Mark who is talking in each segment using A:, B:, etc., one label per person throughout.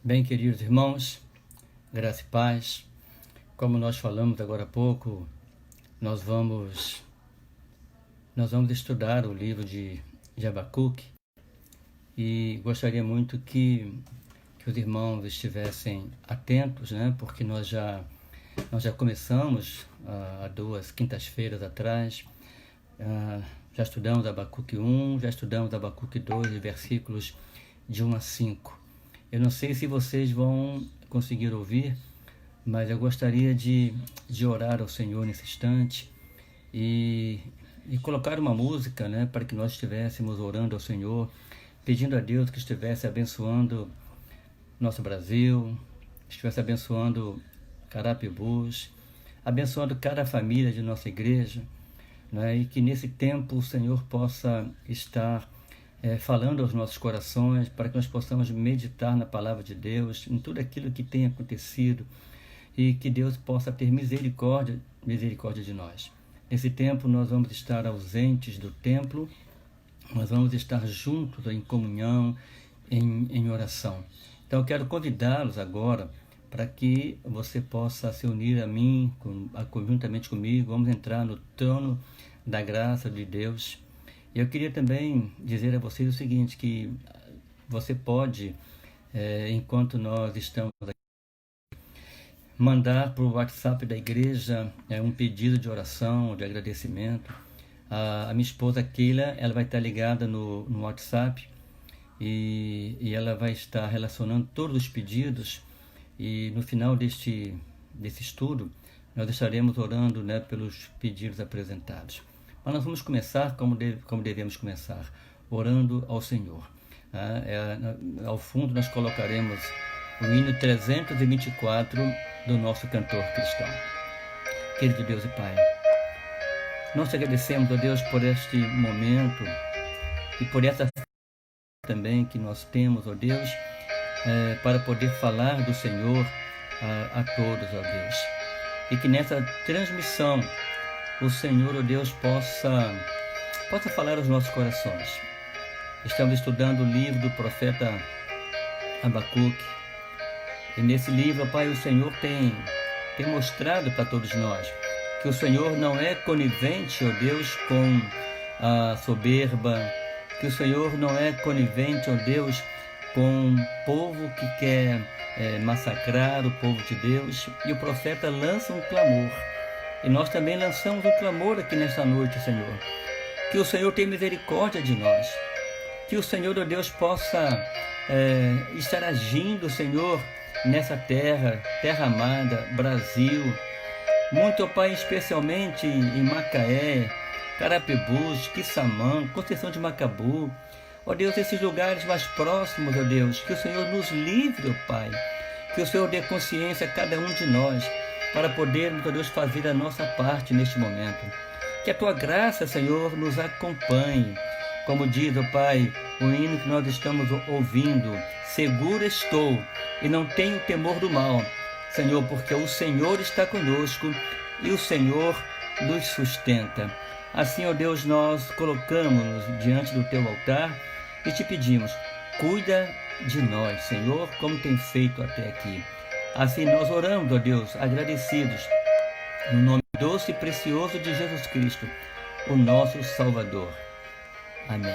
A: Bem, queridos irmãos, graça e paz. Como nós falamos agora há pouco, nós vamos estudar o livro de Abacuque e gostaria muito que os irmãos estivessem atentos, né? Porque nós já começamos há 2 quintas-feiras atrás, já estudamos Abacuque 1, já estudamos Abacuque 2, versículos de 1 a 5. Eu não sei se vocês vão conseguir ouvir, mas eu gostaria de orar ao Senhor nesse instante e colocar uma música, né, para que nós estivéssemos orando ao Senhor, pedindo a Deus que estivesse abençoando nosso Brasil, estivesse abençoando Carapebus, abençoando cada família de nossa igreja, né, e que nesse tempo o Senhor possa estar falando aos nossos corações, para que nós possamos meditar na palavra de Deus, em tudo aquilo que tem acontecido, e que Deus possa ter misericórdia de nós. Nesse tempo nós vamos estar ausentes do templo, nós vamos estar juntos em comunhão, em oração. Então eu quero convidá-los agora para que você possa se unir a mim, conjuntamente comigo. Vamos entrar no trono da graça de Deus. E eu queria também dizer a vocês o seguinte, que você pode, enquanto nós estamos aqui, mandar para o WhatsApp da igreja um pedido de oração, de agradecimento. A minha esposa Keila, ela vai estar ligada no WhatsApp e ela vai estar relacionando todos os pedidos, e no final deste estudo nós estaremos orando, né, pelos pedidos apresentados. Mas nós vamos começar como devemos começar, orando ao Senhor. Ao fundo nós colocaremos o hino 324 do nosso cantor cristão. Querido Deus e Pai, nós te agradecemos, ó Deus, por este momento e por essa também que nós temos, ó Deus, para poder falar do Senhor a todos, ó Deus. E que nessa transmissão o Senhor, ó Deus, possa falar aos nossos corações. Estamos estudando o livro do profeta Abacuque. E nesse livro, Pai, o Senhor tem mostrado para todos nós que o Senhor não é conivente, ó Deus, com a soberba, que o Senhor não é conivente, ó Deus, com um povo que quer massacrar o povo de Deus. E o profeta lança um clamor. E nós também lançamos um clamor aqui nesta noite, Senhor. Que o Senhor tenha misericórdia de nós. Que o Senhor, ó Deus, possa estar agindo, Senhor, nessa terra amada, Brasil. Muito, ó Pai, especialmente em Macaé, Carapebus, Quissamã, Conceição de Macabu. Ó Deus, esses lugares mais próximos, ó Deus, que o Senhor nos livre, ó Pai. Que o Senhor dê consciência a cada um de nós, para podermos, ó Deus, fazer a nossa parte neste momento. Que a Tua graça, Senhor, nos acompanhe. Como diz, ó Pai, o hino que nós estamos ouvindo: seguro estou e não tenho temor do mal, Senhor, porque o Senhor está conosco e o Senhor nos sustenta. Assim, ó Deus, nós colocamos-nos diante do Teu altar e Te pedimos: cuida de nós, Senhor, como tem feito até aqui. Assim nós oramos, ó Deus, agradecidos, no nome doce e precioso de Jesus Cristo, o nosso Salvador. Amém.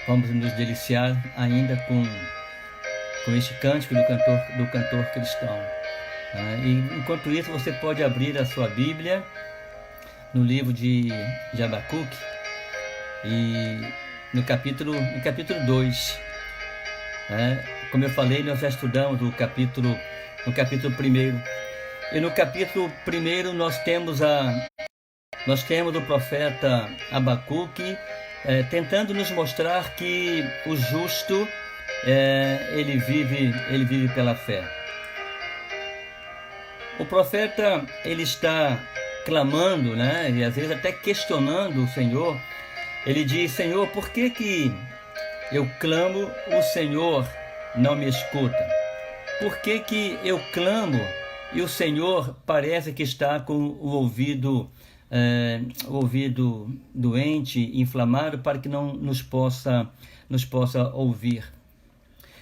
A: Vamos nos deliciar ainda com este cântico do cantor cristão. E enquanto isso, você pode abrir a sua Bíblia no livro de Abacuque, e no capítulo 2. Como eu falei, nós já estudamos no capítulo 1. E no capítulo 1 nós temos o profeta Abacuque tentando nos mostrar que o justo ele vive pela fé. O profeta, ele está clamando, né? E às vezes até questionando o Senhor. Ele diz: Senhor, por que eu clamo, o Senhor não me escuta? Por que eu clamo e o Senhor parece que está com o ouvido doente, inflamado, para que não nos possa ouvir?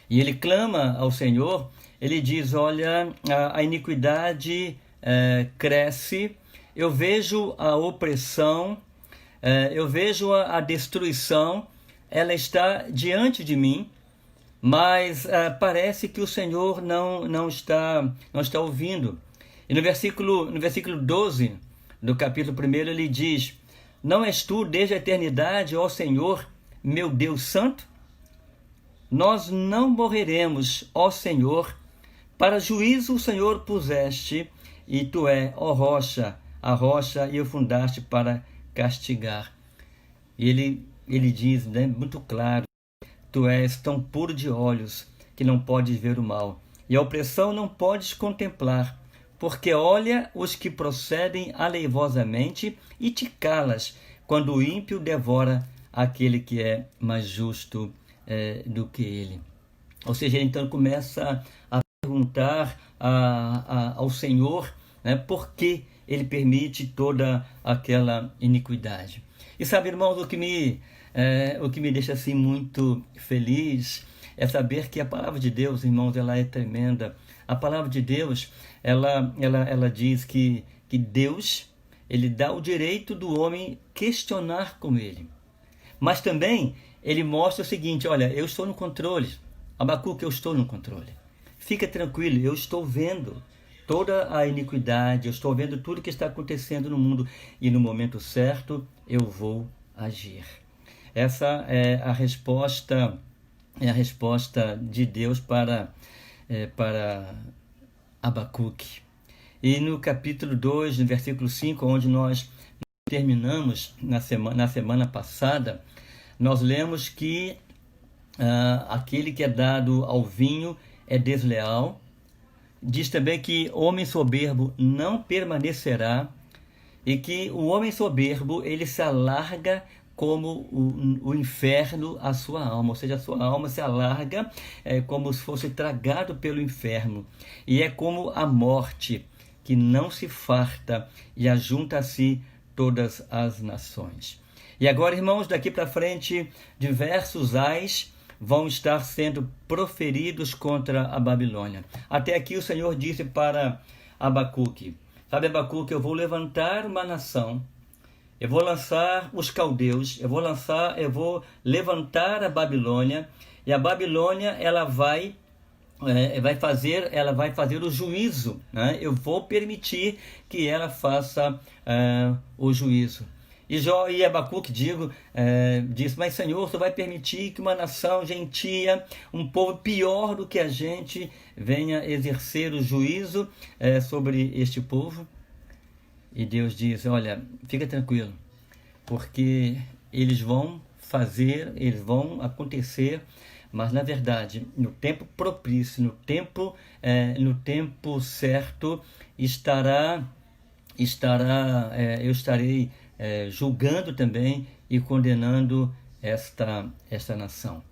A: E ele clama ao Senhor, ele diz, olha, a iniquidade cresce, eu vejo a opressão, eu vejo a destruição, ela está diante de mim, mas parece que o Senhor não está ouvindo. E no versículo 12 do capítulo 1, ele diz, não és tu desde a eternidade, ó Senhor, meu Deus santo? Nós não morreremos, ó Senhor, para juízo o Senhor puseste, e tu é, ó rocha, a rocha e o fundaste para castigar. E ele diz, né, muito claro, tu és tão puro de olhos que não podes ver o mal, e a opressão não podes contemplar, porque olha os que procedem aleivosamente e te calas, quando o ímpio devora aquele que é mais justo do que ele. Ou seja, ele então começa a perguntar ao Senhor, né, por que ele permite toda aquela iniquidade. E sabe, irmãos, o que me deixa assim muito feliz é saber que a palavra de Deus, irmãos, ela é tremenda. A palavra de Deus, ela diz que Deus, ele dá o direito do homem questionar com ele. Mas também ele mostra o seguinte, olha, eu estou no controle. Abacuque, eu estou no controle. Fica tranquilo, eu estou vendo toda a iniquidade, eu estou vendo tudo que está acontecendo no mundo e no momento certo eu vou agir. Essa é a resposta de Deus para Abacuque. E no capítulo 2, no versículo 5, onde nós terminamos na semana passada, nós lemos que aquele que é dado ao vinho é desleal. Diz também que homem soberbo não permanecerá e que o homem soberbo ele se alarga como o inferno a sua alma, ou seja, a sua alma se alarga como se fosse tragado pelo inferno, e é como a morte que não se farta e ajunta a si todas as nações. E agora, irmãos, daqui para frente, diversos ais vão estar sendo proferidos contra a Babilônia. Até aqui o Senhor disse para Abacuque, sabe, Abacuque, eu vou levantar uma nação, eu vou lançar os caldeus, eu vou levantar a Babilônia, e a Babilônia ela vai fazer o juízo, né? Eu vou permitir que ela faça o juízo. E Abacuque diz, mas Senhor, tu vai permitir que uma nação gentia, um povo pior do que a gente, venha exercer o juízo sobre este povo? E Deus diz, olha, fica tranquilo, porque eles vão acontecer, mas na verdade, no tempo propício, no tempo certo, eu estarei julgando também e condenando esta nação.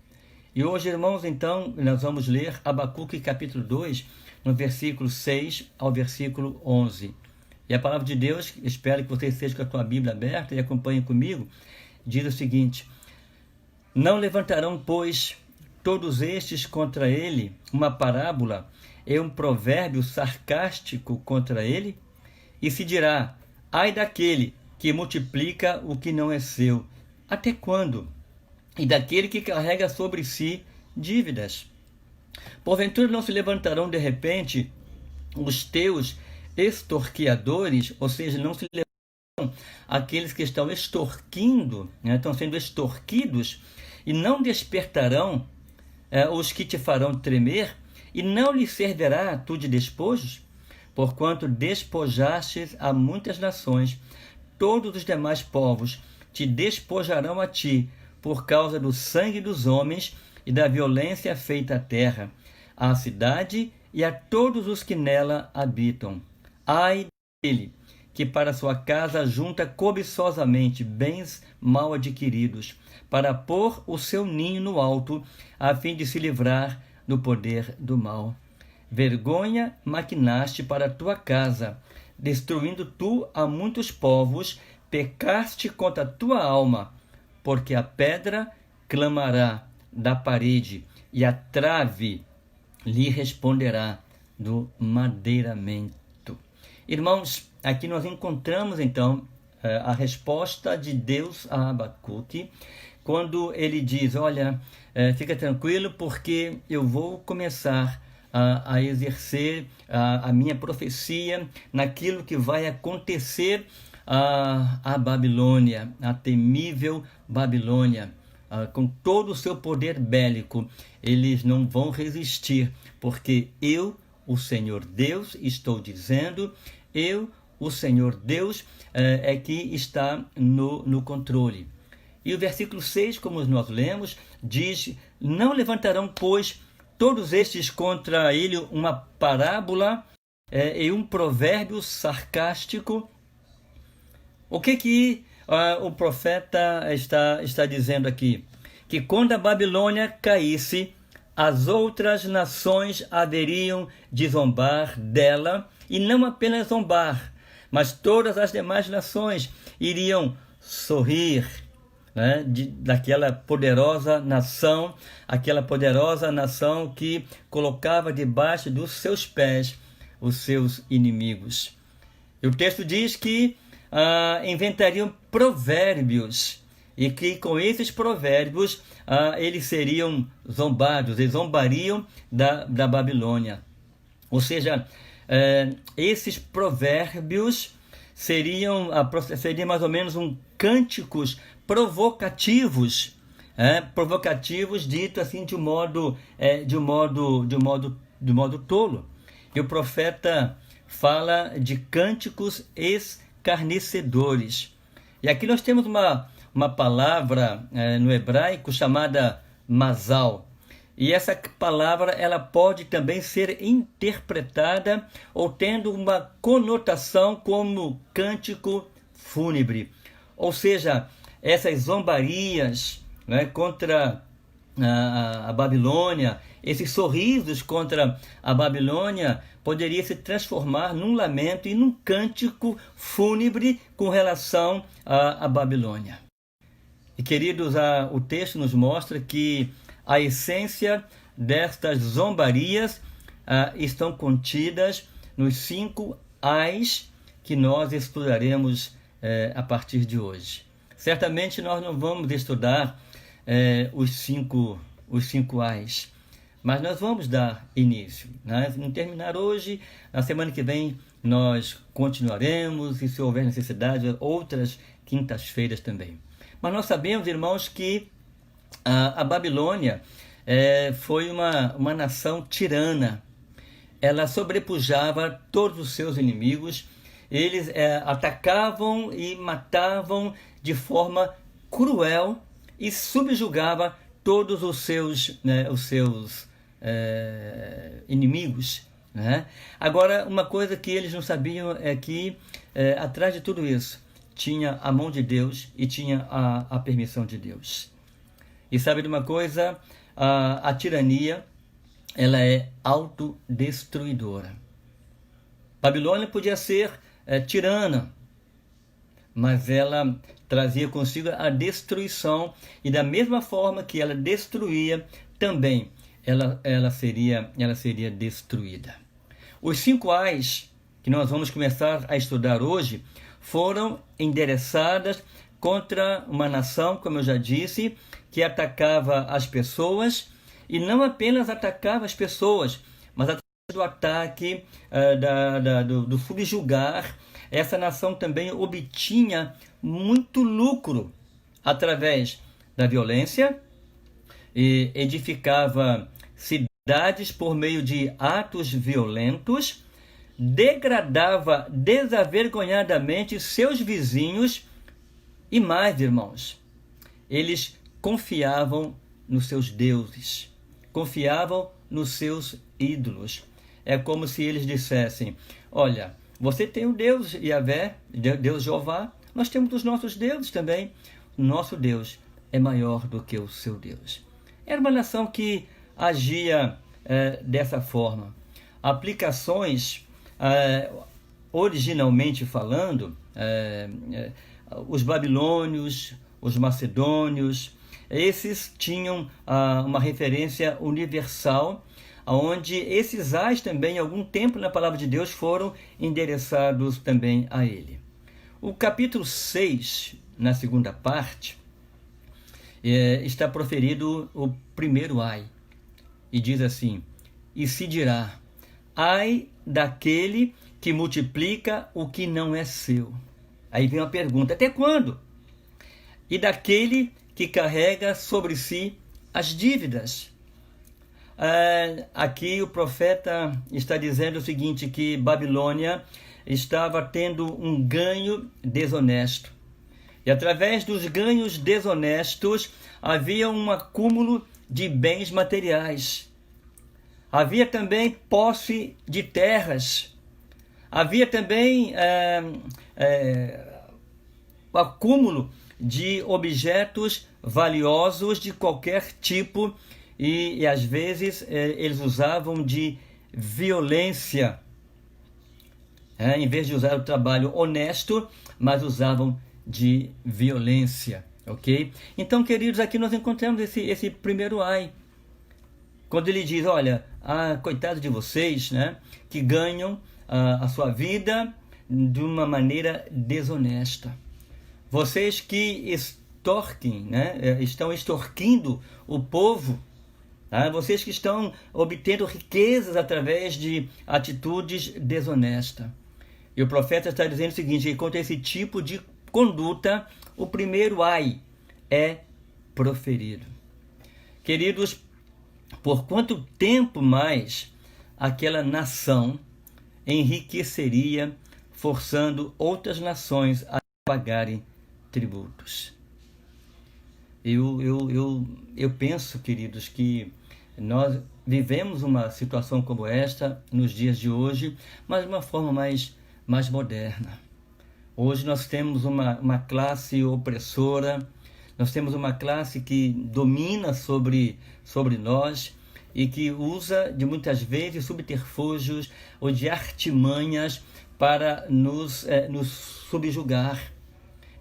A: E hoje, irmãos, então, nós vamos ler Abacuque capítulo 2, no versículo 6 ao versículo 11. E a palavra de Deus, espero que você esteja com a tua Bíblia aberta e acompanhe comigo, diz o seguinte, não levantarão, pois, todos estes contra ele uma parábola e um provérbio sarcástico contra ele? E se dirá, ai daquele que multiplica o que não é seu, até quando? E daquele que carrega sobre si dívidas. Porventura não se levantarão de repente os teus extorquiadores, ou seja, não se levantarão aqueles que estão extorquindo, né, estão sendo extorquidos, e não despertarão os que te farão tremer, e não lhes servirá tu de despojos? Porquanto despojastes a muitas nações, todos os demais povos te despojarão a ti, por causa do sangue dos homens e da violência feita à terra, à cidade e a todos os que nela habitam. Ai dele, que para sua casa junta cobiçosamente bens mal adquiridos, para pôr o seu ninho no alto, a fim de se livrar do poder do mal. Vergonha maquinaste para a tua casa, destruindo tu a muitos povos, pecaste contra a tua alma, porque a pedra clamará da parede, e a trave lhe responderá do madeiramento. Irmãos, aqui nós encontramos então a resposta de Deus a Abacuque, quando ele diz, olha, fica tranquilo porque eu vou começar a exercer a minha profecia naquilo que vai acontecer a Babilônia, a temível Babilônia, com todo o seu poder bélico. Eles não vão resistir, porque eu, o Senhor Deus, estou dizendo, eu, o Senhor Deus, é que está no controle. E o versículo 6, como nós lemos, diz, não levantarão, pois, todos estes contra ele uma parábola e um provérbio sarcástico. O que o profeta está dizendo aqui? Que quando a Babilônia caísse, as outras nações haveriam de zombar dela, e não apenas zombar, mas todas as demais nações iriam sorrir, né, daquela poderosa nação, aquela poderosa nação que colocava debaixo dos seus pés os seus inimigos. E o texto diz que inventariam provérbios, e que com esses provérbios eles seriam zombados, eles zombariam da Babilônia. Ou seja, esses provérbios seriam mais ou menos cânticos provocativos, dito assim de um modo tolo. E o profeta fala de cânticos escarnecedores. E aqui nós temos uma palavra no hebraico chamada mazal. E essa palavra ela pode também ser interpretada ou tendo uma conotação como cântico fúnebre. Ou seja, essas zombarias, né, contra a Babilônia, esses sorrisos contra a Babilônia, poderia se transformar num lamento e num cântico fúnebre com relação à Babilônia. E queridos, o texto nos mostra que a essência destas zombarias estão contidas nos 5 ais que nós estudaremos a partir de hoje. Certamente nós não vamos estudar os cinco ais, mas nós vamos dar início. Né? Não terminar hoje, na semana que vem nós continuaremos, e se houver necessidade, outras quintas-feiras também. Mas nós sabemos, irmãos, que a Babilônia foi uma nação tirana. Ela sobrepujava todos os seus inimigos. Eles atacavam e matavam de forma cruel e subjugava todos os seus inimigos. Né? Agora, uma coisa que eles não sabiam é que atrás de tudo isso tinha a mão de Deus e tinha a permissão de Deus. E sabe de uma coisa? A tirania, ela é autodestruidora. Babilônia podia ser tirana, mas ela trazia consigo a destruição, e da mesma forma que ela destruía, também ela seria destruída. Os 5 ais que nós vamos começar a estudar hoje foram endereçadas contra uma nação, como eu já disse, que atacava as pessoas, e não apenas atacava as pessoas, mas através do ataque, do subjugar, essa nação também obtinha muito lucro através da violência, e edificava cidades por meio de atos violentos, degradava desavergonhadamente seus vizinhos, e mais, irmãos, eles confiavam nos seus deuses, confiavam nos seus ídolos. É como se eles dissessem: olha, você tem o Deus Yahvé, Deus Jeová, nós temos os nossos deuses também. Nosso Deus é maior do que o seu Deus. Era uma nação que agia dessa forma. Aplicações, originalmente falando, os babilônios, os macedônios, esses tinham uma referência universal, onde esses ais também, em algum tempo na palavra de Deus, foram endereçados também a ele. O capítulo 6, na segunda parte, está proferido o primeiro ai, e diz assim: e se dirá, ai daquele que multiplica o que não é seu. Aí vem uma pergunta, até quando? E daquele que carrega sobre si as dívidas. Aqui o profeta está dizendo o seguinte, que Babilônia estava tendo um ganho desonesto. E através dos ganhos desonestos havia um acúmulo de bens materiais. Havia também posse de terras. Havia também o acúmulo de objetos valiosos de qualquer tipo e às vezes eles usavam de violência. Em vez de usar o trabalho honesto, mas usavam de violência, ok? Então, queridos, aqui nós encontramos esse primeiro ai, quando ele diz, olha, coitado de vocês, né, que ganham a sua vida de uma maneira desonesta. Vocês que extorquem, né, estão extorquindo o povo, vocês que estão obtendo riquezas através de atitudes desonestas. E o profeta está dizendo o seguinte, que contra esse tipo de conduta, o primeiro ai é proferido. Queridos, por quanto tempo mais aquela nação enriqueceria, forçando outras nações a pagarem tributos? Eu penso, queridos, que nós vivemos uma situação como esta nos dias de hoje, mas de uma forma mais moderna. Hoje nós temos uma classe opressora, nós temos uma classe que domina sobre nós e que usa de muitas vezes subterfúgios ou de artimanhas para nos subjugar,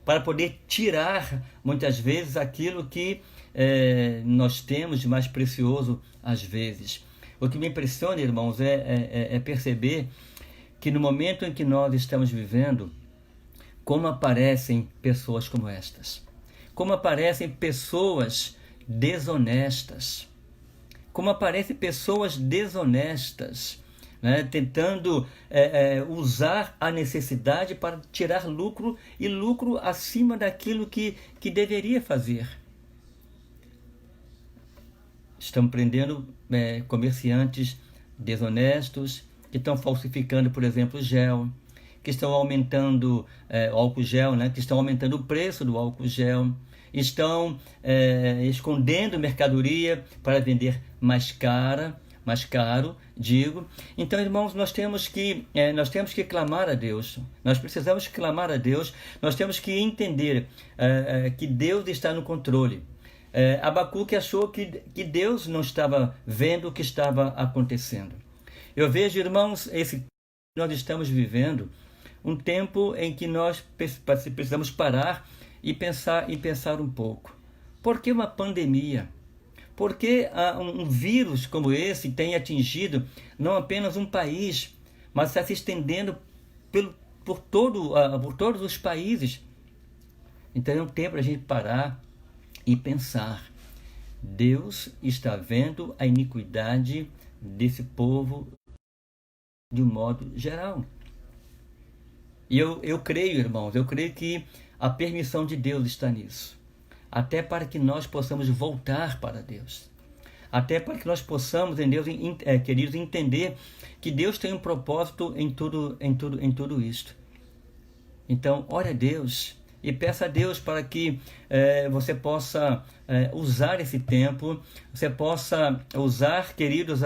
A: para poder tirar muitas vezes aquilo que nós temos de mais precioso às vezes. O que me impressiona, irmãos, é perceber que no momento em que nós estamos vivendo, como aparecem pessoas como estas, como aparecem pessoas desonestas, como aparecem pessoas desonestas, né, tentando usar a necessidade para tirar lucro e lucro acima daquilo que deveria fazer. Estão prendendo comerciantes desonestos, que estão falsificando, por exemplo, gel, que estão aumentando o álcool gel, né? Que estão aumentando o preço do álcool gel, estão escondendo mercadoria para vender mais caro, digo. Então, irmãos, nós temos que clamar a Deus, nós precisamos clamar a Deus, nós temos que entender que Deus está no controle. Abacuque achou que Deus não estava vendo o que estava acontecendo. Eu vejo, irmãos, nós estamos vivendo um tempo em que nós precisamos parar e pensar um pouco. Por que uma pandemia? Por que um vírus como esse tem atingido não apenas um país, mas está se estendendo por todos os países? Então é um tempo para a gente parar e pensar. Deus está vendo a iniquidade desse povo de um modo geral. E eu creio, irmãos, que a permissão de Deus está nisso. Até para que nós possamos voltar para Deus. Até para que nós possamos, em Deus, queridos, entender que Deus tem um propósito em tudo isto. Então, ore a Deus e peça a Deus para que você possa usar esse tempo, você possa usar, queridos,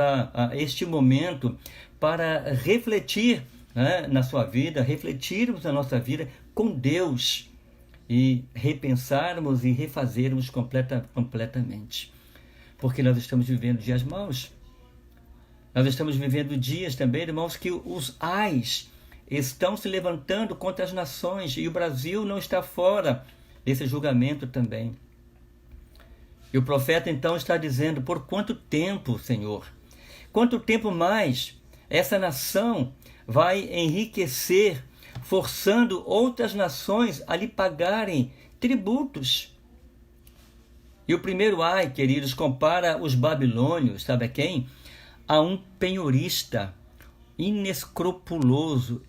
A: este momento para refletir, né, na sua vida, refletirmos na nossa vida com Deus e repensarmos e refazermos completamente. Porque nós estamos vivendo dias maus. Nós estamos vivendo dias também, irmãos, que os ais estão se levantando contra as nações e o Brasil não está fora desse julgamento também. E o profeta então está dizendo: por quanto tempo, Senhor? Quanto tempo mais essa nação vai enriquecer, forçando outras nações a lhe pagarem tributos? E o primeiro ai, queridos, compara os babilônios, sabe a quem? A um penhorista inescrupuloso,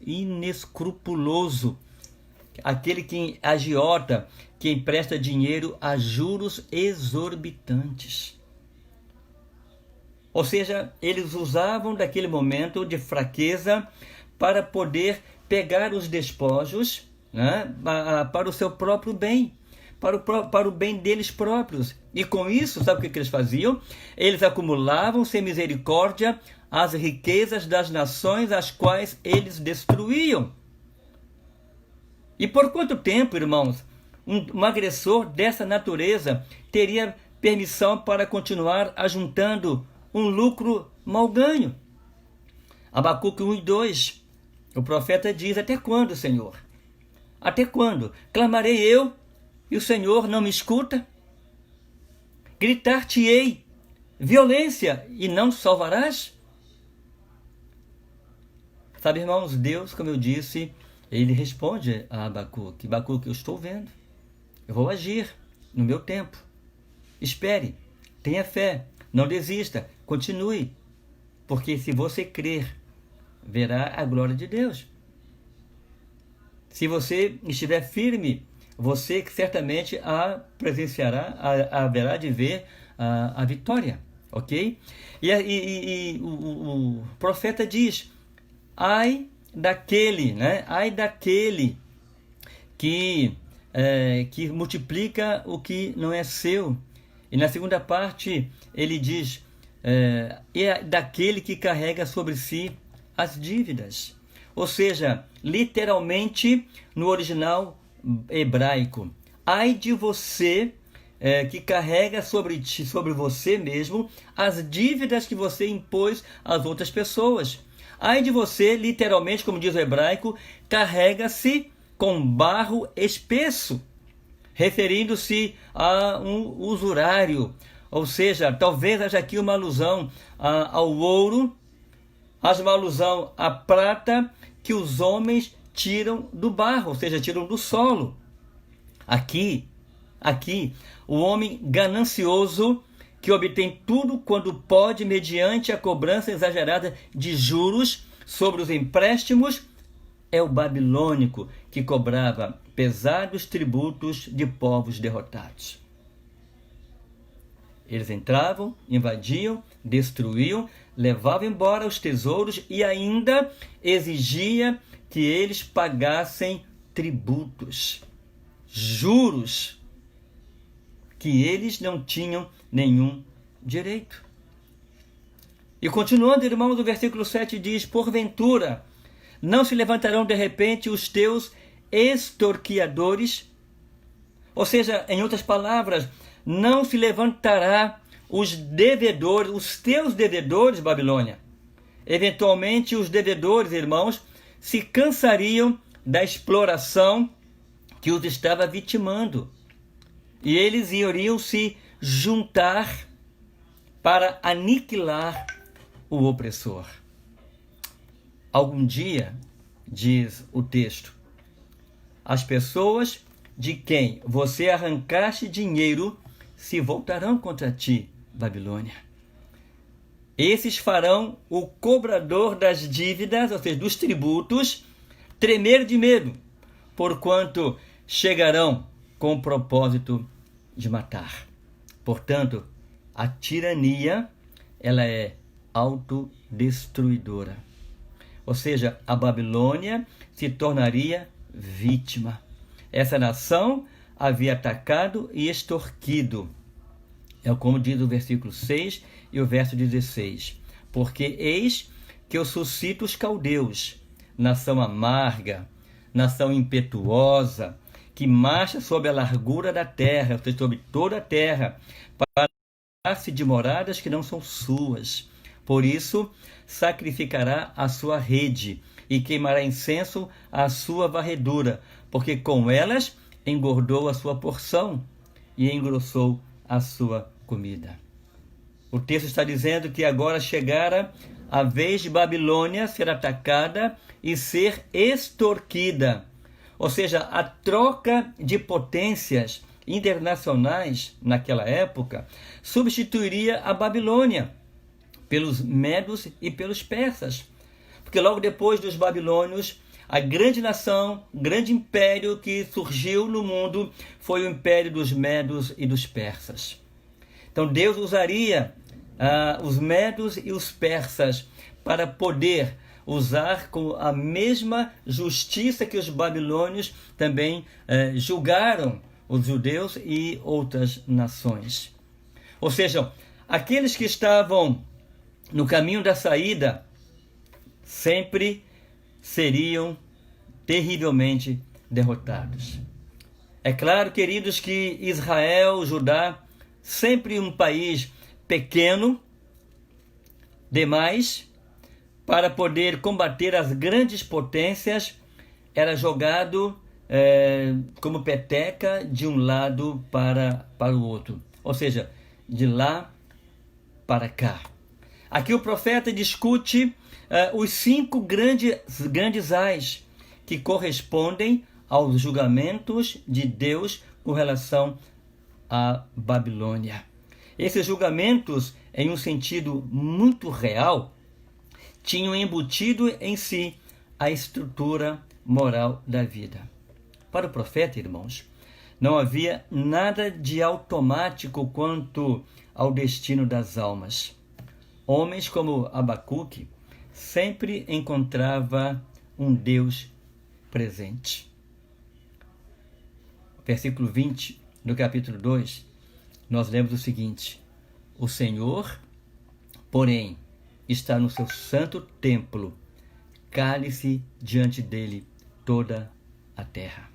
A: aquele que agiota, que empresta dinheiro a juros exorbitantes. Ou seja, eles usavam daquele momento de fraqueza para poder pegar os despojos, né, para o seu próprio bem, para o bem deles próprios. E com isso, sabe o que eles faziam? Eles acumulavam sem misericórdia as riquezas das nações as quais eles destruíam. E por quanto tempo, irmãos, um agressor dessa natureza teria permissão para continuar ajuntando um lucro mal ganho? Abacuque 1 e 2, o profeta diz: até quando, Senhor? Até quando? Clamarei eu e o Senhor não me escuta? Gritar-te-ei violência e não salvarás? Sabe, irmãos, Deus, como eu disse, ele responde a Abacuque: Abacuque, eu estou vendo, eu vou agir no meu tempo. Espere, tenha fé, não desista, continue, porque se você crer, verá a glória de Deus. Se você estiver firme, você certamente a presenciará, haverá de ver a vitória, ok? E o profeta diz: ai daquele, né? Ai daquele que multiplica o que não é seu. E na segunda parte ele diz: é daquele que carrega sobre si as dívidas. Ou seja, literalmente no original hebraico, ai de você que carrega sobre você mesmo as dívidas que você impôs às outras pessoas. Ai de você, literalmente, como diz o hebraico, carrega-se com barro espesso, referindo-se a um usurário. Ou seja, talvez haja aqui uma alusão ao ouro, haja uma alusão à prata que os homens tiram do barro, ou seja, tiram do solo. Aqui, o homem ganancioso que obtém tudo quando pode mediante a cobrança exagerada de juros sobre os empréstimos é o babilônico que cobrava pesados tributos de povos derrotados. Eles entravam, invadiam, destruíam, levavam embora os tesouros e ainda exigia que eles pagassem tributos, juros, que eles não tinham nenhum direito. E continuando, irmãos, o versículo 7 diz: porventura não se levantarão de repente os teus extorquiadores? Ou seja, em outras palavras, não se levantará os devedores, os teus devedores, Babilônia. Eventualmente os devedores, irmãos, se cansariam da exploração que os estava vitimando. E eles iriam se juntar para aniquilar o opressor. Algum dia, diz o texto, as pessoas de quem você arrancaste dinheiro se voltarão contra ti, Babilônia. Esses farão o cobrador das dívidas, ou seja, dos tributos, tremer de medo, porquanto chegarão com o propósito de matar. Portanto, a tirania, ela é autodestruidora. Ou seja, a Babilônia se tornaria vítima. Essa nação havia atacado e extorquido. É como diz o versículo 6 e o verso 16. Porque eis que eu suscito os caldeus, nação amarga, nação impetuosa, que marcha sobre a largura da terra, ou seja, sobre toda a terra, para dar-se de moradas que não são suas. Por isso, sacrificará a sua rede e queimará incenso à sua varredura, porque com elas engordou a sua porção e engrossou a sua comida. O texto está dizendo que agora chegara a vez de Babilônia ser atacada e ser extorquida. Ou seja, a troca de potências internacionais naquela época substituiria a Babilônia pelos medos e pelos persas. Porque logo depois dos babilônios, a grande nação, o grande império que surgiu no mundo foi o império dos medos e dos persas. Então Deus usaria os medos e os persas para poder usar com a mesma justiça que os babilônios também julgaram os judeus e outras nações. Ou seja, aqueles que estavam no caminho da saída sempre seriam terrivelmente derrotados. É claro, queridos, que Israel, Judá, sempre um país pequeno demais para poder combater as grandes potências, era jogado como peteca de um lado para o outro. Ou seja, de lá para cá. Aqui o profeta discute os 5 grandes ais que correspondem aos julgamentos de Deus com relação à Babilônia. Esses julgamentos, em um sentido muito real, tinham embutido em si a estrutura moral da vida. Para o profeta, irmãos, não havia nada de automático quanto ao destino das almas. Homens como Abacuque sempre encontrava um Deus presente. Versículo 20 do capítulo 2, nós lemos o seguinte: o Senhor, porém, está no seu santo templo, cale-se diante dele toda a terra.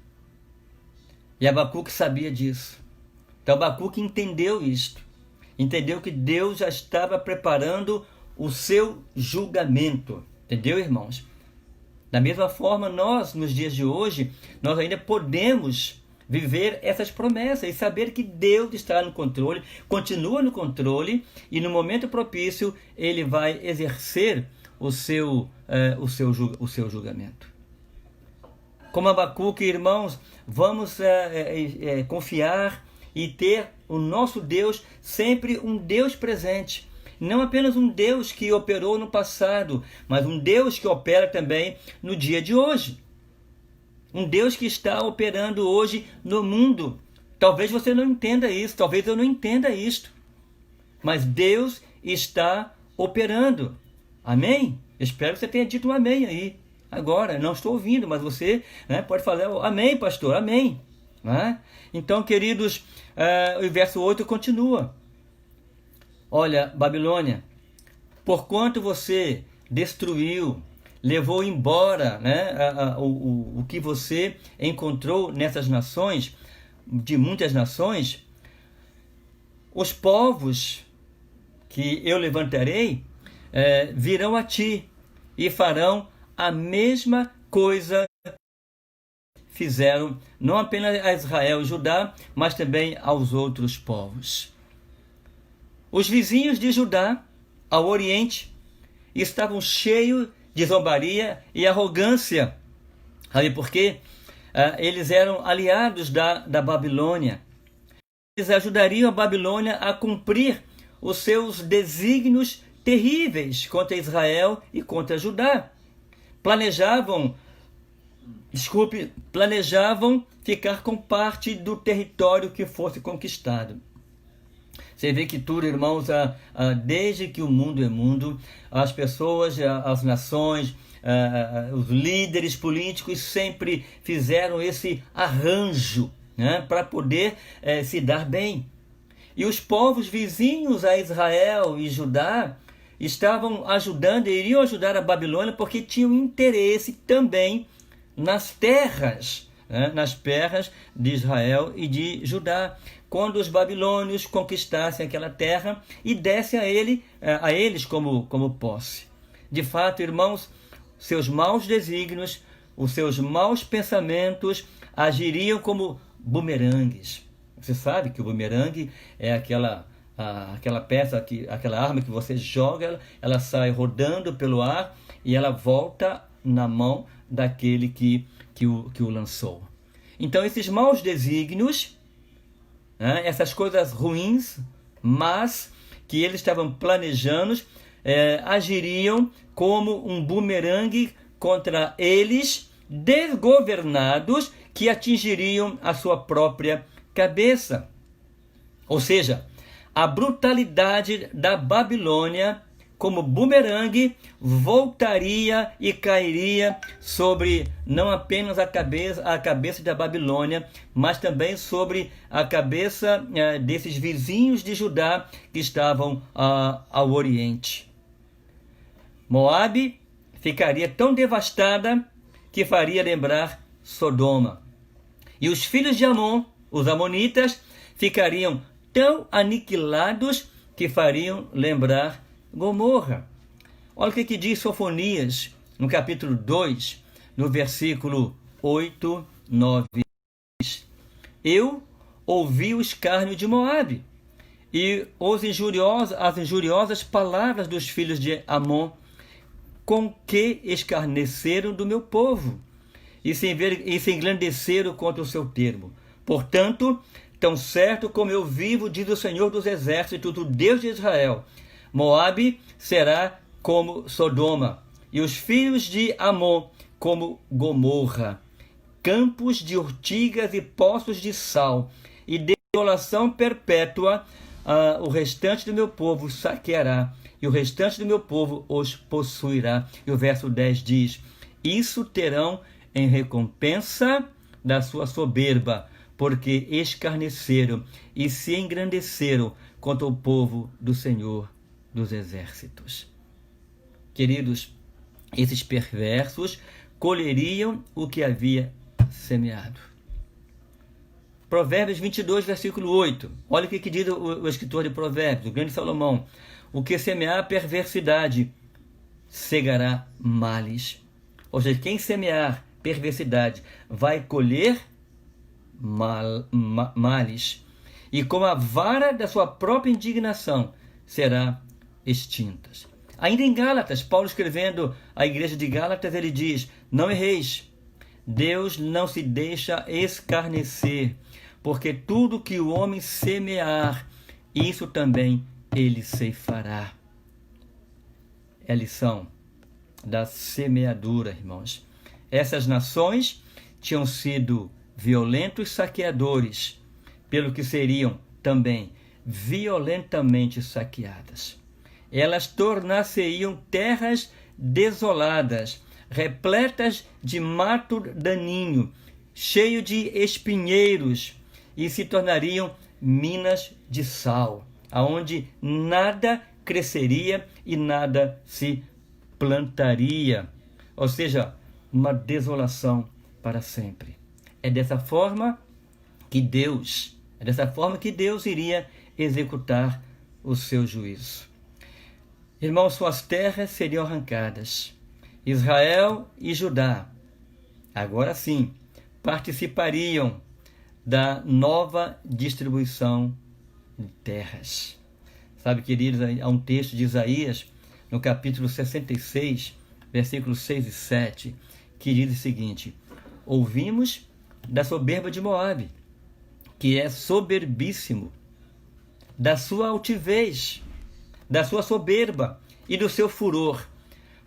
A: E Abacuque sabia disso. Então Abacuque entendeu isto. Entendeu que Deus já estava preparando o seu julgamento. Entendeu, irmãos? Da mesma forma, nós, nos dias de hoje, nós ainda podemos viver essas promessas e saber que Deus está no controle, continua no controle, e no momento propício Ele vai exercer o seu julgamento. Como Abacuque, irmãos, vamos confiar e ter o nosso Deus sempre um Deus presente. Não apenas um Deus que operou no passado, mas um Deus que opera também no dia de hoje. Um Deus que está operando hoje no mundo. Talvez você não entenda isso, talvez eu não entenda isto. Mas Deus está operando. Amém? Espero que você tenha dito um amém aí. Agora, não estou ouvindo, mas você pode falar amém, pastor, amém. Então, queridos, o verso 8 continua. Olha, Babilônia, porquanto você destruiu, levou embora o que você encontrou nessas nações, de muitas nações, os povos que eu levantarei virão a ti e farão a mesma coisa que fizeram não apenas a Israel e Judá, mas também aos outros povos. Os vizinhos de Judá, ao oriente, estavam cheios de zombaria e arrogância. Sabe por quê? Eles eram aliados da Babilônia. Eles ajudariam a Babilônia a cumprir os seus desígnios terríveis contra Israel e contra Judá. Planejavam ficar com parte do território que fosse conquistado. Você vê que tudo, irmãos, desde que o mundo é mundo, as pessoas, as nações, os líderes políticos sempre fizeram esse arranjo para poder se dar bem. E os povos vizinhos a Israel e Judá estavam ajudando, iriam ajudar a Babilônia porque tinham interesse também nas terras de Israel e de Judá. Quando os babilônios conquistassem aquela terra e dessem a eles como posse. De fato, irmãos, seus maus desígnios, os seus maus pensamentos agiriam como bumerangues, Você sabe que o bumerangue é aquela peça, aquela arma que você joga, ela sai rodando pelo ar e ela volta na mão daquele que o lançou. Então esses maus desígnios, né, essas coisas ruins, mas que eles estavam planejando, agiriam como um bumerangue contra eles, desgovernados, que atingiriam a sua própria cabeça. Ou seja, a brutalidade da Babilônia, como bumerangue, voltaria e cairia sobre não apenas a cabeça da Babilônia, mas também sobre a cabeça desses vizinhos de Judá que estavam ao oriente. Moabe ficaria tão devastada que faria lembrar Sodoma. E os filhos de Amon, os amonitas, ficariam tão aniquilados que fariam lembrar Gomorra. Olha o que diz Sofonias, no capítulo 2, no versículo 8, 9. Eu ouvi o escárnio de Moabe e as injuriosas palavras dos filhos de Amon, com que escarneceram do meu povo e se engrandeceram contra o seu termo. Portanto, tão certo como eu vivo, diz o Senhor dos Exércitos, o Deus de Israel, Moabe será como Sodoma, e os filhos de Amon como Gomorra, campos de urtigas e poços de sal, e desolação perpétua. O restante do meu povo saqueará, e o restante do meu povo os possuirá. E o verso 10 diz: isso terão em recompensa da sua soberba, porque escarneceram e se engrandeceram contra o povo do Senhor dos Exércitos. Queridos, esses perversos colheriam o que havia semeado. Provérbios 22, versículo 8. Olha o que diz o escritor de Provérbios, o grande Salomão. O que semear perversidade, cegará males. Ou seja, quem semear perversidade vai colher males. E com a vara da sua própria indignação será extintas. Ainda em Gálatas, Paulo escrevendo à igreja de Gálatas, ele diz: não erreis, Deus não se deixa escarnecer, porque tudo que o homem semear, isso também ele ceifará. É a lição da semeadura, irmãos. Essas nações tinham sido violentos saqueadores, pelo que seriam também violentamente saqueadas. Elas tornar-se-iam terras desoladas, repletas de mato daninho, cheio de espinheiros, e se tornariam minas de sal, aonde nada cresceria e nada se plantaria. Ou seja, uma desolação para sempre. É dessa forma que Deus iria executar o seu juízo. Irmãos, suas terras seriam arrancadas. Israel e Judá, agora sim, participariam da nova distribuição de terras. Sabe, queridos, há um texto de Isaías, no capítulo 66, versículos 6 e 7, que diz o seguinte: ouvimos da soberba de Moabe, que é soberbíssimo, da sua altivez, da sua soberba e do seu furor.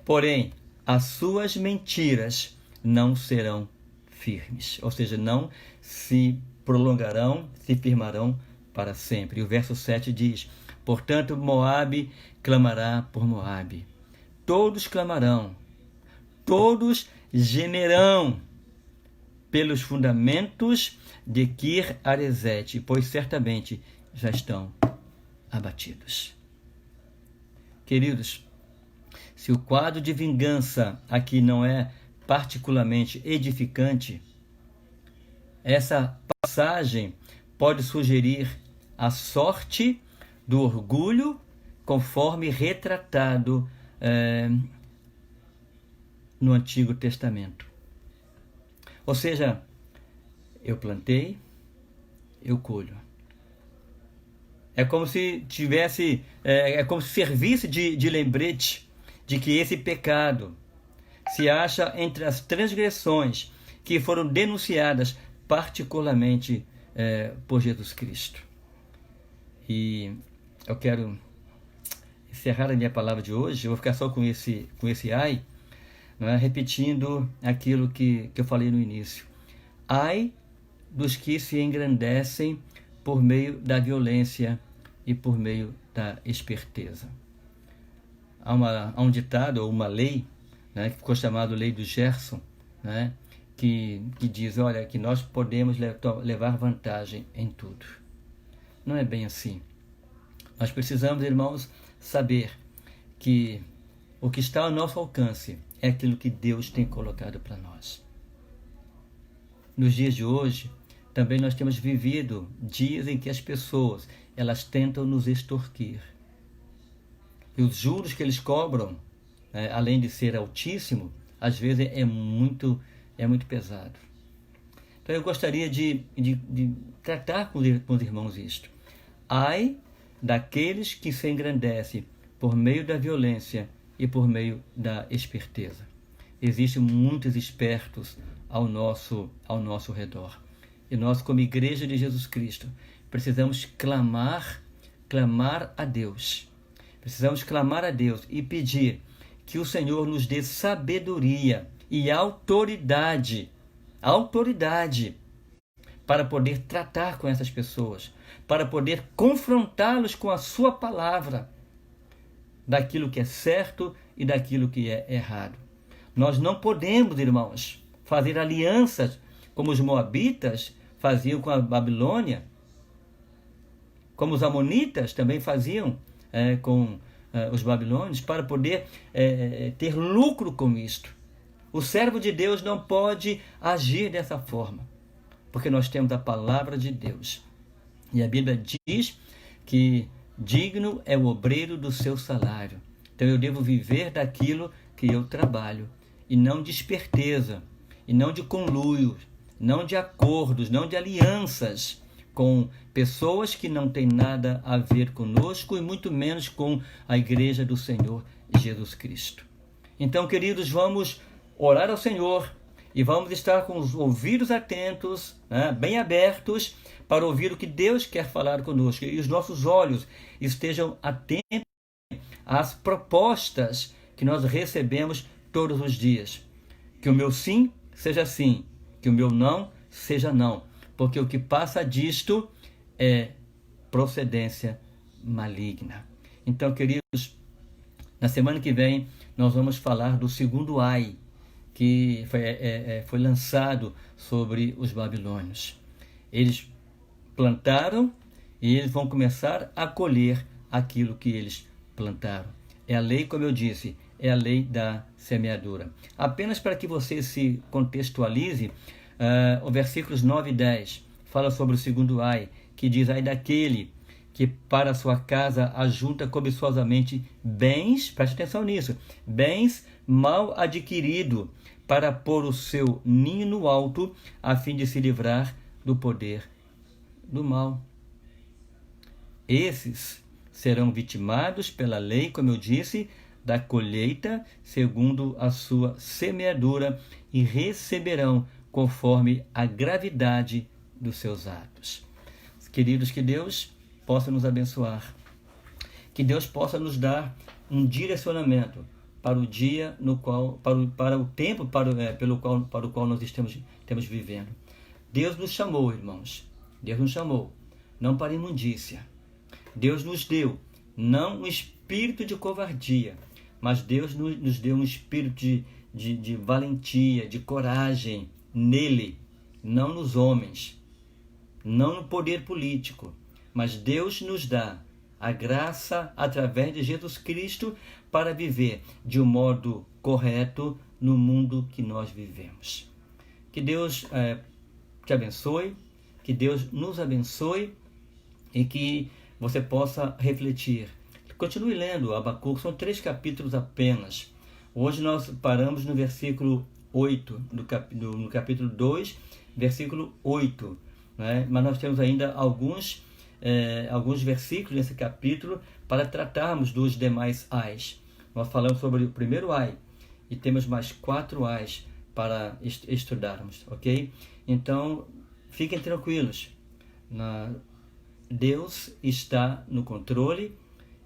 A: Porém, as suas mentiras não serão firmes, ou seja, não se prolongarão, se firmarão para sempre. E o verso 7 diz: portanto, Moabe clamará por Moabe. Todos clamarão, todos gemerão pelos fundamentos de Kir-Aresete, pois certamente já estão abatidos. Queridos, se o quadro de vingança aqui não é particularmente edificante, essa passagem pode sugerir a sorte do orgulho, conforme retratado no Antigo Testamento. Ou seja, eu plantei, eu colho. É como se tivesse, é como se servisse de lembrete de que esse pecado se acha entre as transgressões que foram denunciadas particularmente por Jesus Cristo. E eu quero encerrar a minha palavra de hoje, eu vou ficar só com esse ai, não é? Repetindo aquilo que eu falei no início. Ai dos que se engrandecem por meio da violência e por meio da esperteza. Há um ditado, ou uma lei, né, que ficou chamado Lei do Gerson, né, que diz, olha, que nós podemos levar vantagem em tudo. Não é bem assim. Nós precisamos, irmãos, saber que o que está ao nosso alcance é aquilo que Deus tem colocado para nós. Nos dias de hoje, também nós temos vivido dias em que as pessoas, elas tentam nos extorquir. E os juros que eles cobram, além de ser altíssimo, às vezes é muito pesado. Então eu gostaria de tratar com os irmãos isto. Ai daqueles que se engrandecem por meio da violência e por meio da esperteza. Existem muitos espertos ao nosso redor. E nós, como Igreja de Jesus Cristo, precisamos clamar a Deus. Precisamos clamar a Deus e pedir que o Senhor nos dê sabedoria e autoridade para poder tratar com essas pessoas, para poder confrontá-los com a sua palavra, daquilo que é certo e daquilo que é errado. Nós não podemos, irmãos, fazer alianças como os moabitas faziam com a Babilônia, como os amonitas também faziam com os babilônios, para poder ter lucro com isto. O servo de Deus não pode agir dessa forma, porque nós temos a palavra de Deus. E a Bíblia diz que digno é o obreiro do seu salário. Então eu devo viver daquilo que eu trabalho, e não de esperteza, e não de conluios, não de acordos, não de alianças com pessoas que não têm nada a ver conosco, e muito menos com a Igreja do Senhor Jesus Cristo. Então, queridos, vamos orar ao Senhor e vamos estar com os ouvidos atentos, bem abertos, para ouvir o que Deus quer falar conosco, e os nossos olhos estejam atentos às propostas que nós recebemos todos os dias. Que o meu sim seja sim, que o meu não seja não, porque o que passa disto é procedência maligna. Então, queridos, na semana que vem nós vamos falar do segundo ai que foi lançado sobre os babilônios. Eles plantaram e eles vão começar a colher aquilo que eles plantaram. É a lei, como eu disse, é a lei da semeadura. Apenas para que você se contextualize, o versículos 9 e 10 fala sobre o segundo ai, que diz: ai daquele que para sua casa ajunta cobiçosamente bens, preste atenção nisso, bens mal adquirido, para pôr o seu ninho no alto, a fim de se livrar do poder do mal. Esses serão vitimados pela lei, como eu disse, da colheita, segundo a sua semeadura, e receberão conforme a gravidade dos seus atos. Queridos, que Deus possa nos abençoar, que Deus possa nos dar um direcionamento para o dia no qual, para o tempo para o qual nós estamos vivendo. Deus nos chamou, irmãos, Deus nos chamou, não para imundícia. Deus nos deu, não um espírito de covardia, mas Deus nos deu um espírito de valentia, de coragem nele, não nos homens, não no poder político, mas Deus nos dá a graça através de Jesus Cristo para viver de um modo correto no mundo que nós vivemos. Que Deus te abençoe, que Deus nos abençoe e que você possa refletir. Continue lendo Abacuque, são 3 capítulos apenas. Hoje nós paramos no versículo 8, no capítulo 2, versículo 8. Né? Mas nós temos ainda alguns alguns versículos nesse capítulo para tratarmos dos demais ais. Nós falamos sobre o primeiro ai e temos mais 4 ais para estudarmos, ok? Então, fiquem tranquilos. Deus está no controle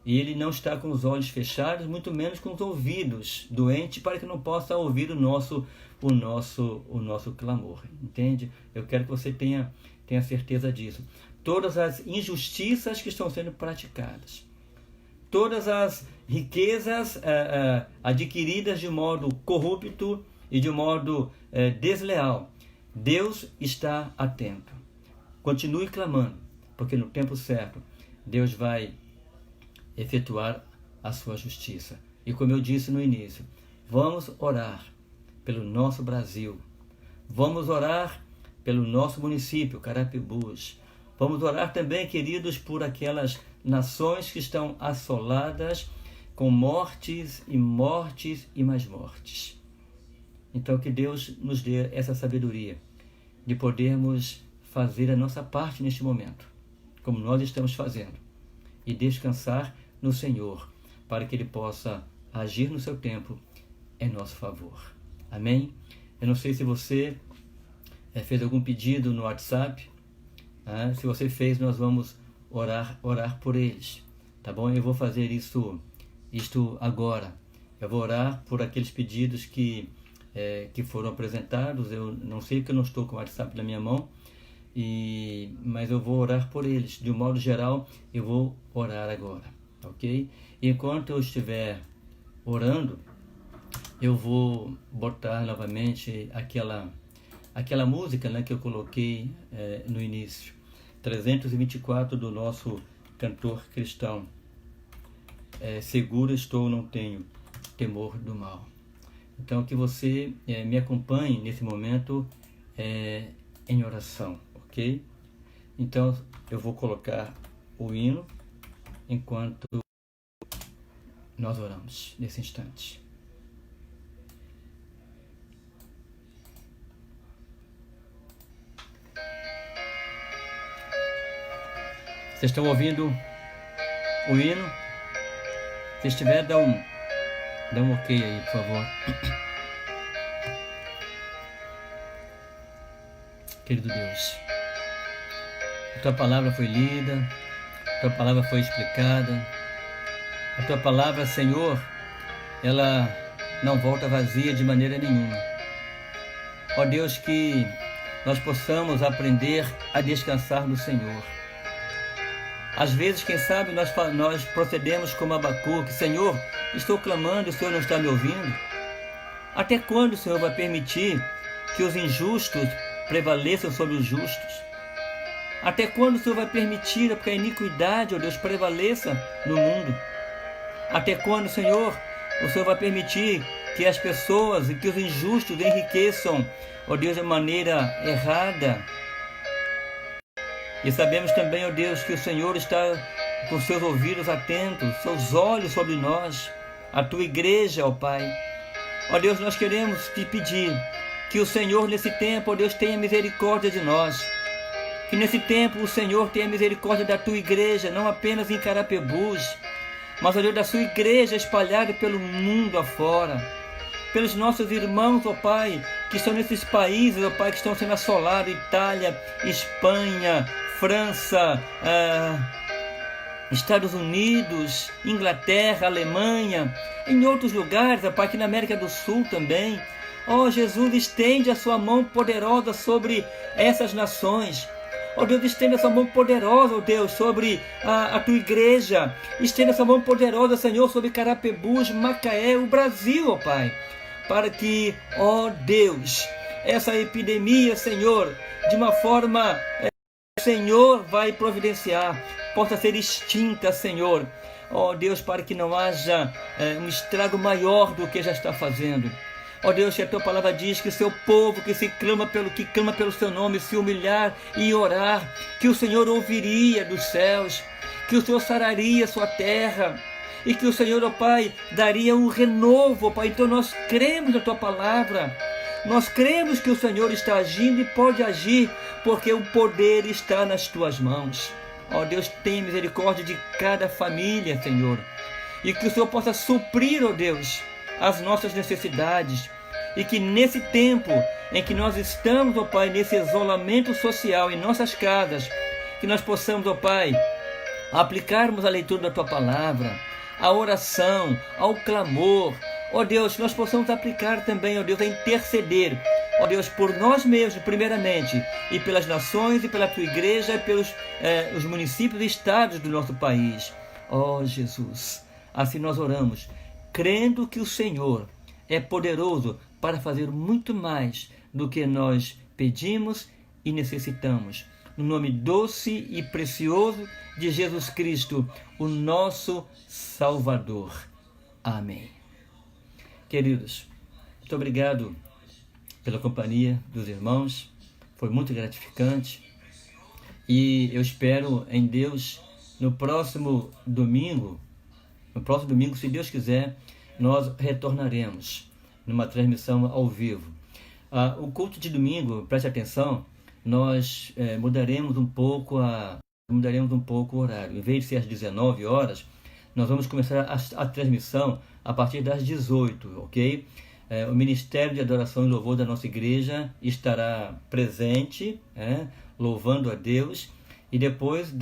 A: e Ele não está com os olhos fechados, muito menos com os ouvidos doentes, para que não possa ouvir o nosso clamor, entende? Eu quero que você tenha certeza disso. Todas as injustiças que estão sendo praticadas, todas as riquezas adquiridas de modo corrupto e de modo desleal, Deus está atento. Continue clamando, porque no tempo certo Deus vai efetuar a sua justiça. E como eu disse no início, vamos orar pelo nosso Brasil, vamos orar pelo nosso município, Carapebus. Vamos orar também, queridos, por aquelas nações que estão assoladas com mortes e mais mortes. Então, que Deus nos dê essa sabedoria de podermos fazer a nossa parte neste momento, como nós estamos fazendo, e descansar no Senhor, para que Ele possa agir no seu tempo em nosso favor. Amém? Eu não sei se você fez algum pedido no WhatsApp. Se você fez, nós vamos orar por eles, tá bom? Eu vou fazer isto agora. Eu vou orar por aqueles pedidos que foram apresentados. Eu não sei porque eu não estou com o WhatsApp na minha mão, mas eu vou orar por eles. De um modo geral, eu vou orar agora, ok? E enquanto eu estiver orando, eu vou botar novamente aquela música, né, que eu coloquei no início, 324 do nosso cantor cristão. Seguro estou, não tenho temor do mal. Então, que você me acompanhe nesse momento em oração, ok? Então, eu vou colocar o hino enquanto nós oramos nesse instante. Vocês estão ouvindo o hino? Se estiver, dá um ok aí, por favor. Querido Deus, a Tua palavra foi lida, a Tua palavra foi explicada, a Tua palavra, Senhor, ela não volta vazia de maneira nenhuma. Ó Deus, que nós possamos aprender a descansar no Senhor. Às vezes, quem sabe, nós procedemos como Abacuque: Senhor, estou clamando, o Senhor não está me ouvindo? Até quando o Senhor vai permitir que os injustos prevaleçam sobre os justos? Até quando o Senhor vai permitir que a iniquidade, ó Deus, prevaleça no mundo? Até quando, Senhor, o Senhor vai permitir que as pessoas e que os injustos enriqueçam, ó Deus, de maneira errada? E sabemos também, ó Deus, que o Senhor está com seus ouvidos atentos, seus olhos sobre nós, a Tua igreja, ó Pai. Ó Deus, nós queremos Te pedir que o Senhor nesse tempo, ó Deus, tenha misericórdia de nós. Que nesse tempo o Senhor tenha misericórdia da Tua igreja, não apenas em Carapebus, mas, ó Deus, da Sua igreja espalhada pelo mundo afora. Pelos nossos irmãos, ó Pai, que estão nesses países, ó Pai, que estão sendo assolados: Itália, Espanha, França, Estados Unidos, Inglaterra, Alemanha, em outros lugares, ó Pai, aqui na América do Sul também. Ó Jesus, estende a Sua mão poderosa sobre essas nações. Ó Deus, estende a Sua mão poderosa, ó Deus, sobre a Tua igreja. Estende a Sua mão poderosa, Senhor, sobre Carapebus, Macaé, o Brasil, ó Pai. Para que, ó Deus, essa epidemia, Senhor, de uma forma o Senhor vai providenciar, possa ser extinta, Senhor. Ó Deus, para que não haja um estrago maior do que já está fazendo. Ó Deus, que a Tua palavra diz que o Seu povo que clama pelo Seu nome, se humilhar e orar, que o Senhor ouviria dos céus, que o Senhor sararia a sua terra, e que o Senhor, ó Pai, daria um renovo, ó Pai. Então nós cremos na Tua palavra, nós cremos que o Senhor está agindo e pode agir, porque o poder está nas Tuas mãos. Ó Deus, tenha misericórdia de cada família, Senhor. E que o Senhor possa suprir, ó Deus, as nossas necessidades. E que nesse tempo em que nós estamos, ó Pai, nesse isolamento social em nossas casas, que nós possamos, ó Pai, aplicarmos a leitura da Tua Palavra, a oração, ao clamor. Ó Deus, que nós possamos aplicar também, ó Deus, a interceder, ó Deus, por nós mesmos, primeiramente, e pelas nações, e pela Tua Igreja, e pelos os municípios e estados do nosso país. Ó Jesus, assim nós oramos, crendo que o Senhor é poderoso para fazer muito mais do que nós pedimos e necessitamos. No nome doce e precioso de Jesus Cristo, o nosso Salvador. Amém. Queridos, muito obrigado pela companhia dos irmãos. Foi muito gratificante. E eu espero em Deus, no próximo domingo, se Deus quiser, nós retornaremos numa transmissão ao vivo. O culto de domingo, preste atenção, nós mudaremos um pouco o horário. Em vez de ser às 19 horas, nós vamos começar a transmissão a partir das 18, ok? O Ministério de Adoração e Louvor da nossa igreja estará presente, louvando a Deus, e depois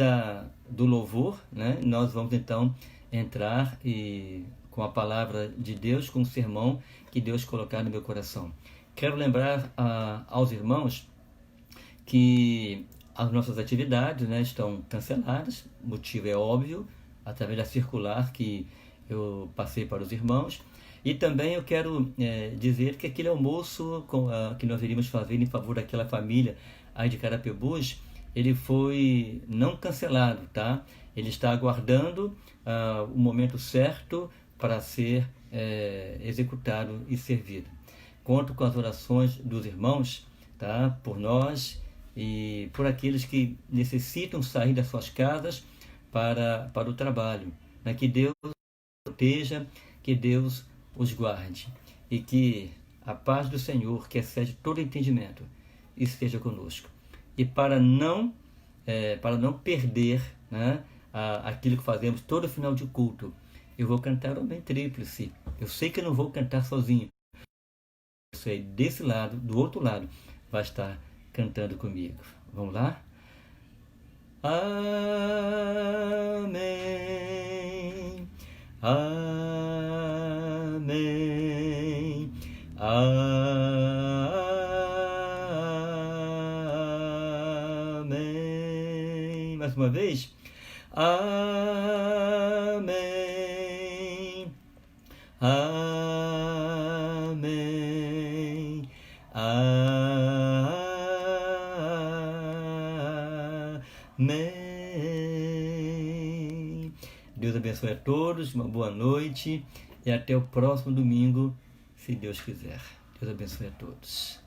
A: do louvor, nós vamos então entrar com a palavra de Deus, com o sermão que Deus colocar no meu coração. Quero lembrar aos irmãos que as nossas atividades estão canceladas. O motivo é óbvio, através da circular que eu passei para os irmãos. E também eu quero dizer que aquele almoço que nós iríamos fazer em favor daquela família aí de Carapebus, ele foi não cancelado, tá? Ele está aguardando o momento certo para ser executado e servido. Conto com as orações dos irmãos, tá? Por nós e por aqueles que necessitam sair das suas casas para o trabalho. Que Deus proteja, que Deus os guarde e que a paz do Senhor, que excede todo entendimento, esteja conosco. E para não perder aquilo que fazemos todo final de culto, eu vou cantar o Amém Tríplice. Eu sei que eu não vou cantar sozinho. Eu sei, desse lado, do outro lado, vai estar cantando comigo. Vamos lá? Amém. Amém. Amém. Mais uma vez. Amém. Amém. Amém. Deus abençoe a todos, uma boa noite e até o próximo domingo, se Deus quiser. Deus abençoe a todos.